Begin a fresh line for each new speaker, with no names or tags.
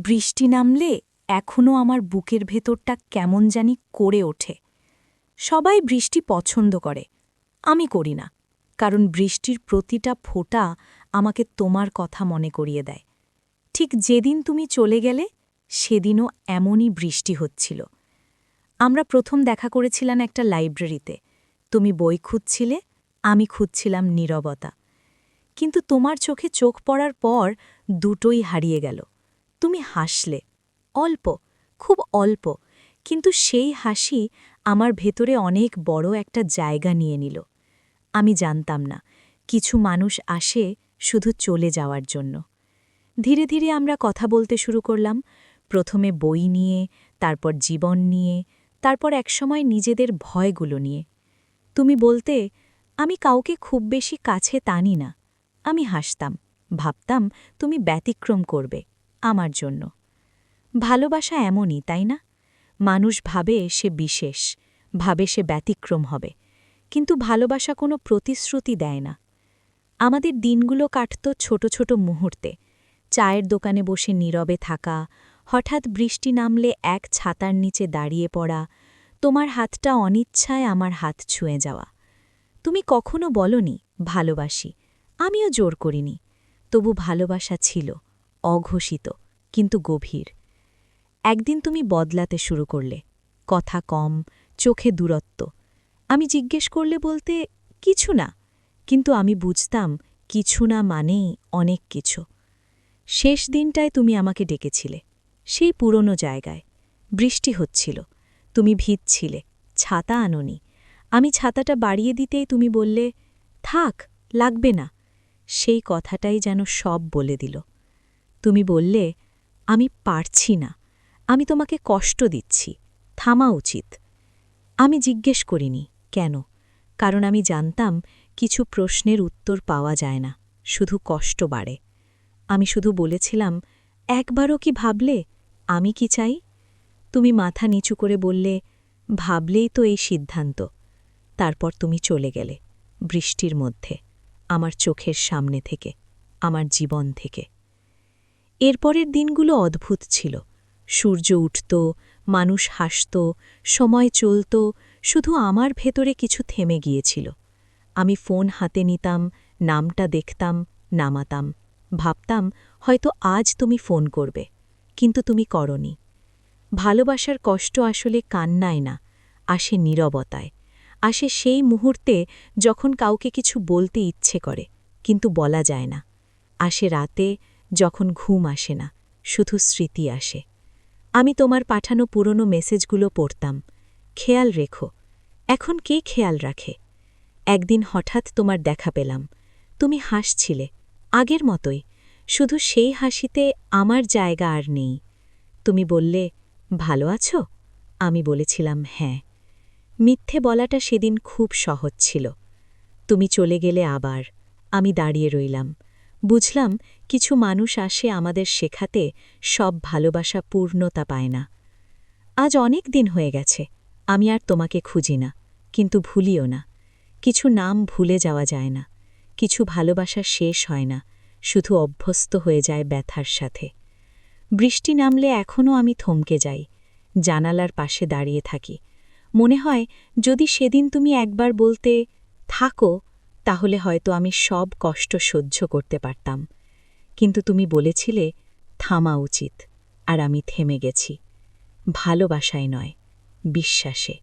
বৃষ্টি নামলে এখনো আমার বুকের ভেতরটা কেমন জানি করে ওঠে। সবাই বৃষ্টি পছন্দ করে, আমি করি না, কারণ বৃষ্টির প্রতিটা ফোঁটা আমাকে তোমার কথা মনে করিয়ে দেয়। ঠিক যেদিন তুমি চলে গেলে সেদিনও এমনই বৃষ্টি হচ্ছিল। আমরা প্রথম দেখা করেছিলাম একটা লাইব্রেরিতে। তুমি বই খুঁজছিলে, আমি খুঁজছিলাম নীরবতা। কিন্তু তোমার চোখে চোখ পড়ার পর দুটোই হারিয়ে গেল। তুমি হাসলে, অল্প, খুব অল্প, কিন্তু সেই হাসি আমার ভেতরে অনেক বড় একটা জায়গা নিয়ে নিল। আমি জানতাম না কিছু মানুষ আসে শুধু চলে যাওয়ার জন্য। ধীরে ধীরে আমরা কথা বলতে শুরু করলাম, প্রথমে বই নিয়ে, তারপর জীবন নিয়ে, তারপর একসময় নিজেদের ভয়গুলো নিয়ে। তুমি বলতে, আমি কাউকে খুব বেশি কাছে টানি না। আমি হাসতাম, ভাবতাম তুমি ব্যতিক্রম করবে আমার জন্য। ভালোবাসা এমনই, তাই না? মানুষ ভাবে সে বিশেষ, ভাবে সে ব্যতিক্রম হবে, কিন্তু ভালোবাসা কোনো প্রতিশ্রুতি দেয় না। আমাদের দিনগুলো কাটত ছোট ছোট মুহূর্তে, চায়ের দোকানে বসে নীরবে থাকা, হঠাৎ বৃষ্টি নামলে এক ছাতার নিচে দাঁড়িয়ে পড়া, তোমার হাতটা অনিচ্ছায় আমার হাত ছুঁয়ে যাওয়া। তুমি কখনো বলনি ভালোবাসি, আমিও জোর করিনি, তবু ভালোবাসা ছিল, অঘোষিত কিন্তু গভীর। একদিন তুমি বদলাতে শুরু করলে, কথা কম, চোখে দূরত্ব। আমি জিজ্ঞেস করলে বলতে কিছু না, কিন্তু আমি বুঝতাম কিছু না মানেই অনেক কিছু। শেষ দিনটায় তুমি আমাকে ডেকেছিলে, সেই পুরনো জায়গায়। বৃষ্টি হচ্ছিল, তুমি ভিজছিলে, ছাতা আনোনি। আমি ছাতাটা বাড়িয়ে দিতেই তুমি বললে, থাক, লাগবে না। সেই কথাটাই যেন সব বলে দিল। তুমি বললে, আমি পারছি না, আমি তোমাকে কষ্ট দিচ্ছি, থামা উচিত। আমি জিজ্ঞেস করিনি কেন, কারণ আমি জানতাম কিছু প্রশ্নের উত্তর পাওয়া যায় না, শুধু কষ্ট বাড়ে। আমি শুধু বলেছিলাম, একবারও কি ভাবলে আমি কি চাই? তুমি মাথা নিচু করে বললে, ভাবলেই তো এই সিদ্ধান্ত। তারপর তুমি চলে গেলে, বৃষ্টির মধ্যে, আমার চোখের সামনে থেকে, আমার জীবন থেকে। এরপরের দিনগুলো অদ্ভুত ছিল। সূর্য উঠত, মানুষ হাসত, সময় চলত, শুধু আমার ভেতরে কিছু থেমে গিয়েছিল। আমি ফোন হাতে নিতাম, নামটা দেখতাম, নামাতাম, ভাবতাম হয়তো আজ তুমি ফোন করবে, কিন্তু তুমি করনি। ভালোবাসার কষ্ট আসলে কান্নায় না, আসে নীরবতায়, আসে সেই মুহূর্তে যখন কাউকে কিছু বলতে ইচ্ছে করে, কিন্তু বলা যায় না, আসে রাতে যখন ঘুম আসে না, শুধু স্মৃতি আসে। আমি তোমার পাঠানো পুরনো মেসেজগুলো পড়তাম, খেয়াল রেখো। এখন কে খেয়াল রাখে? একদিন হঠাৎ তোমার দেখা পেলাম, তুমি হাসছিলে, আগের মতোই, শুধু সেই হাসিতে আমার জায়গা আর নেই। তুমি বললে, ভালো আছো? আমি বলেছিলাম হ্যাঁ। মিথ্যে বলাটা সেদিন খুব সহজ ছিল। তুমি চলে গেলে আবার, আমি দাঁড়িয়ে রইলাম। বুঝলাম কিছু মানুষ আসে আমাদের শেখাতে সব ভালোবাসা পূর্ণতা পায় না। আজ অনেক দিন হয়ে গেছে, আমি আর তোমাকে খুঁজি না, কিন্তু ভুলিও না। কিছু নাম ভুলে যাওয়া যায় না, কিছু ভালোবাসা শেষ হয় না, শুধু অভ্যস্ত হয়ে যায় ব্যথার সাথে। বৃষ্টি নামলে এখনও আমি থমকে যাই, জানালার পাশে দাঁড়িয়ে থাকি। মনে হয় যদি সেদিন তুমি একবার বলতে থাকো, তাহলে হয়তো আমি সব কষ্ট সহ্য করতে পারতাম। কিন্তু তুমি বলেছিলে থামা উচিত, আর আমি থেমে গেছি। ভালোবাসায় নয়, বিশ্বাসে।